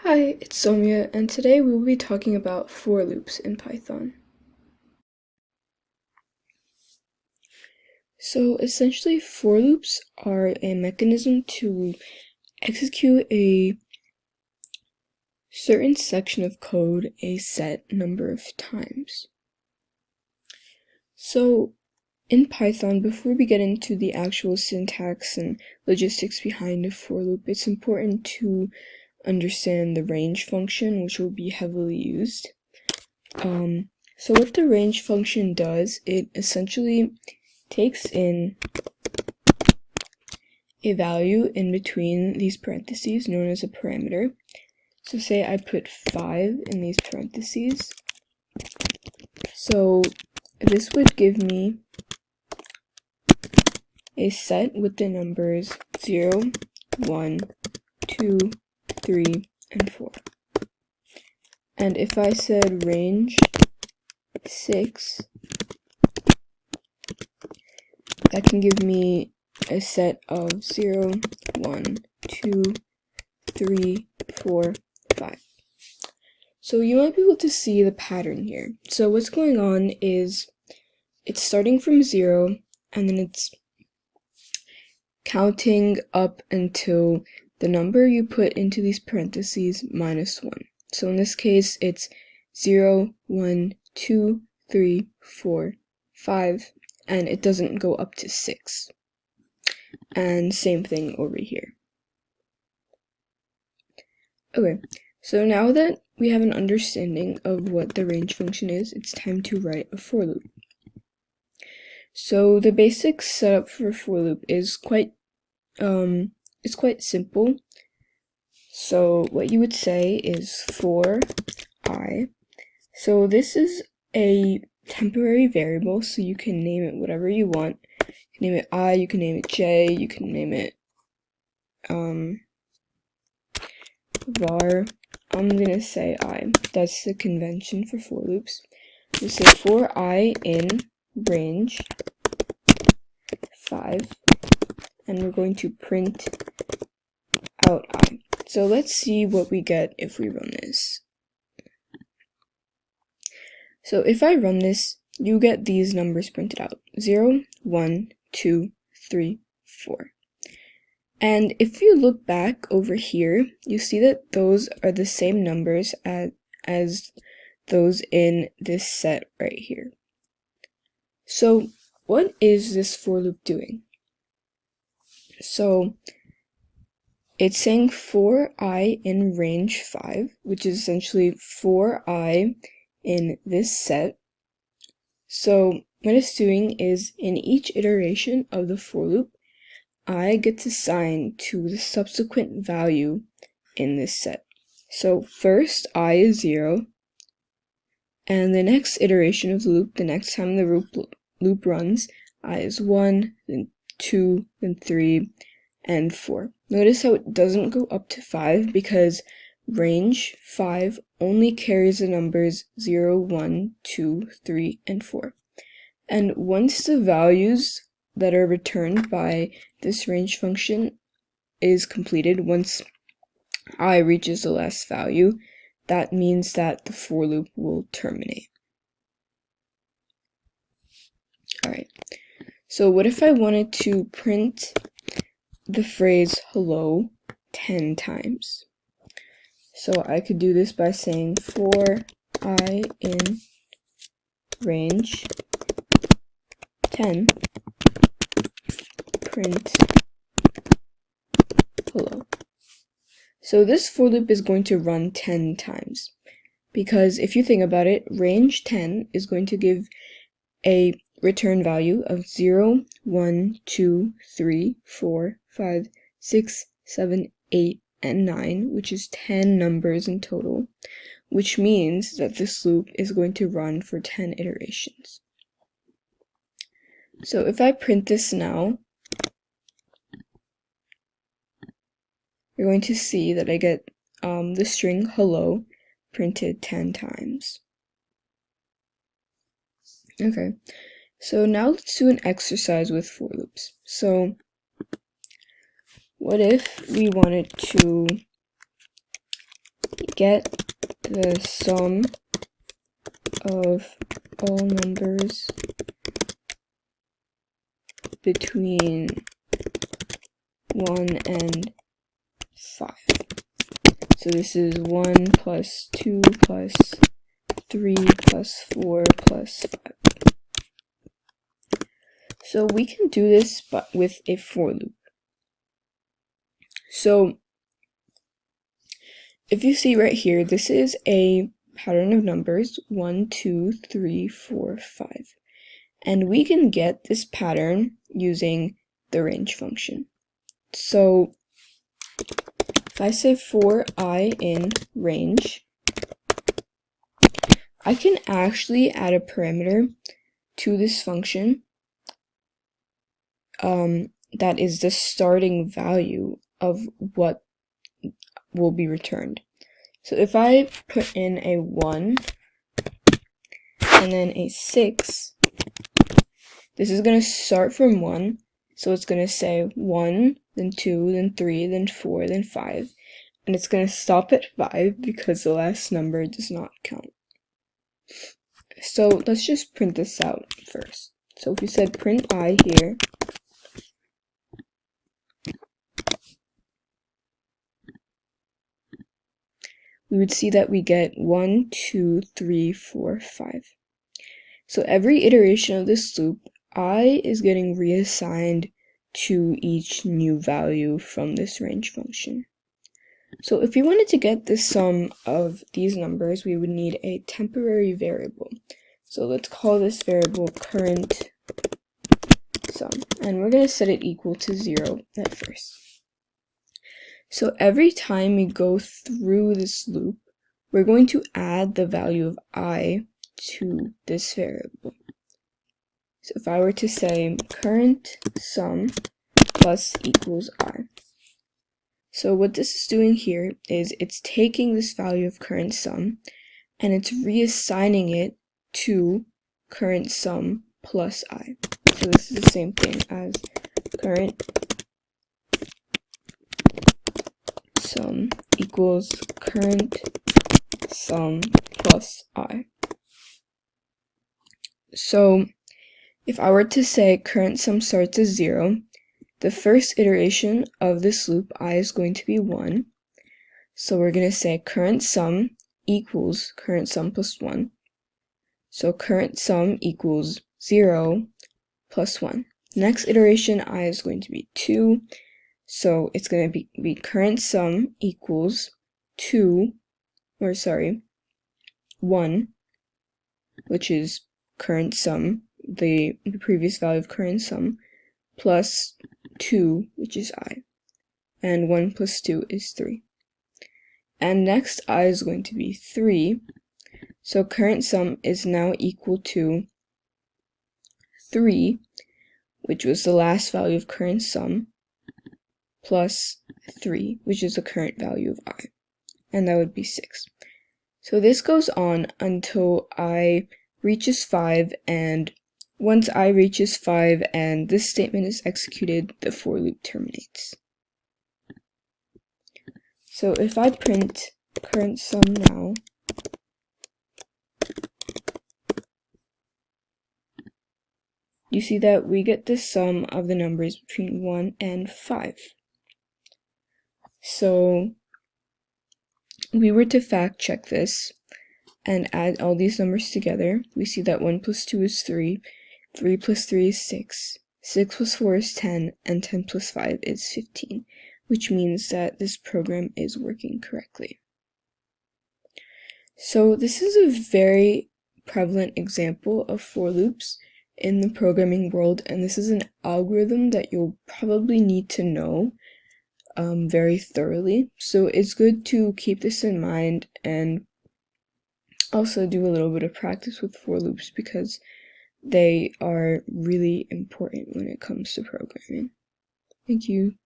Hi, it's Soumya, and today we will be talking about for loops in Python. So essentially, for loops are a mechanism to execute a certain section of code a set number of times. So in Python, before we get into the actual syntax and logistics behind a for loop, it's important to understand the range function, which will be heavily used. So what the range function does, it essentially takes in a value in between these parentheses known as a parameter. So say I put 5 in these parentheses. So this would give me a set with the numbers 0, 1, 2, 3, and 4. And if I said range 6, that can give me a set of 0, 1, 2, 3, 4, 5. So you might be able to see the pattern here. So what's going on is it's starting from 0 and then it's counting up until the number you put into these parentheses minus 1. So in this case it's 0, 1, 2, 3, 4, 5, and it doesn't go up to 6. And same thing over here. Okay, so now that we have an understanding of what the range function is, it's time to write a for loop. So the basic setup for a for loop is quite simple. So what you would say is for I. So this is a temporary variable, so you can name it whatever you want. You can name it I, you can name it J, you can name it var. I'm gonna say I. That's the convention for for loops. We say for I in range 5, and we're going to print out I. So let's see what we get if we run this. So if I run this, you get these numbers printed out: 0, 1, 2, 3, 4. And if you look back over here, you see that those are the same numbers as those in this set right here. So what is this for loop doing? So it's saying for I in range 5, which is essentially for I in this set. So what it's doing is in each iteration of the for loop, I gets assigned to the subsequent value in this set. So first I is 0, and the next iteration of the loop, the next time the loop runs, I is 1, then 2, then 3, and 4. Notice how it doesn't go up to 5 because range 5 only carries the numbers 0, 1, 2, 3, and 4. And once the values that are returned by this range function is completed, once I reaches the last value, that means that the for loop will terminate. Alright, so what if I wanted to print the phrase hello 10 times? So I could do this by saying for I in range 10, print hello. So this for loop is going to run 10 times, because if you think about it, range 10 is going to give a return value of 0, 1, 2, 3, 4, 5, 6, 7, 8, and 9, which is 10 numbers in total, which means that this loop is going to run for 10 iterations. So if I print this now, you're going to see that I get the string hello printed 10 times. Okay, so now let's do an exercise with for loops. So what if we wanted to get the sum of all numbers between 1 and 5. So this is 1 plus 2 plus 3 plus 4 plus 5. So we can do this with a for loop. So if you see right here, this is a pattern of numbers 1, 2, 3, 4, 5. And we can get this pattern using the range function. So if I say for I in range, I can actually add a parameter to this function that is the starting value of what will be returned. So if I put in a 1 and then a 6, this is going to start from 1, so it's going to say 1, then 2, then 3, then 4, then 5, and it's going to stop at 5 because the last number does not count. So let's just print this out first. So if we said print I here, we would see that we get 1, 2, 3, 4, 5. So every iteration of this loop, I is getting reassigned to each new value from this range function. So if we wanted to get the sum of these numbers, we would need a temporary variable. So let's call this variable current sum, and we're going to set it equal to 0 at first. So every time we go through this loop, we're going to add the value of I to this variable. So if I were to say current sum plus equals I. So what this is doing here is it's taking this value of current sum and it's reassigning it to current sum plus I. So this is the same thing as current sum equals current sum plus I. So if I were to say current sum starts as 0, the first iteration of this loop, I is going to be 1. So we're going to say current sum equals current sum plus 1. So current sum equals 0 plus 1. Next iteration, I is going to be 2. So it's going to be current sum equals 1, which is current sum, the previous value of current sum, plus 2, which is I. And 1 plus 2 is 3. And next, I is going to be 3. So current sum is now equal to 3, which was the last value of current sum, plus 3, which is the current value of I. And that would be 6. So this goes on until I reaches 5, and once I reaches 5 and this statement is executed, the for loop terminates. So if I print current sum now, you see that we get the sum of the numbers between 1 and 5. So we were to fact check this and add all these numbers together. We see that 1 plus 2 is 3, 3 plus 3 is 6, 6 plus 4 is 10, and 10 plus 5 is 15, which means that this program is working correctly. So this is a very prevalent example of for loops in the programming world, and this is an algorithm that you'll probably need to know very thoroughly. So it's good to keep this in mind and also do a little bit of practice with for loops because they are really important when it comes to programming. Thank you.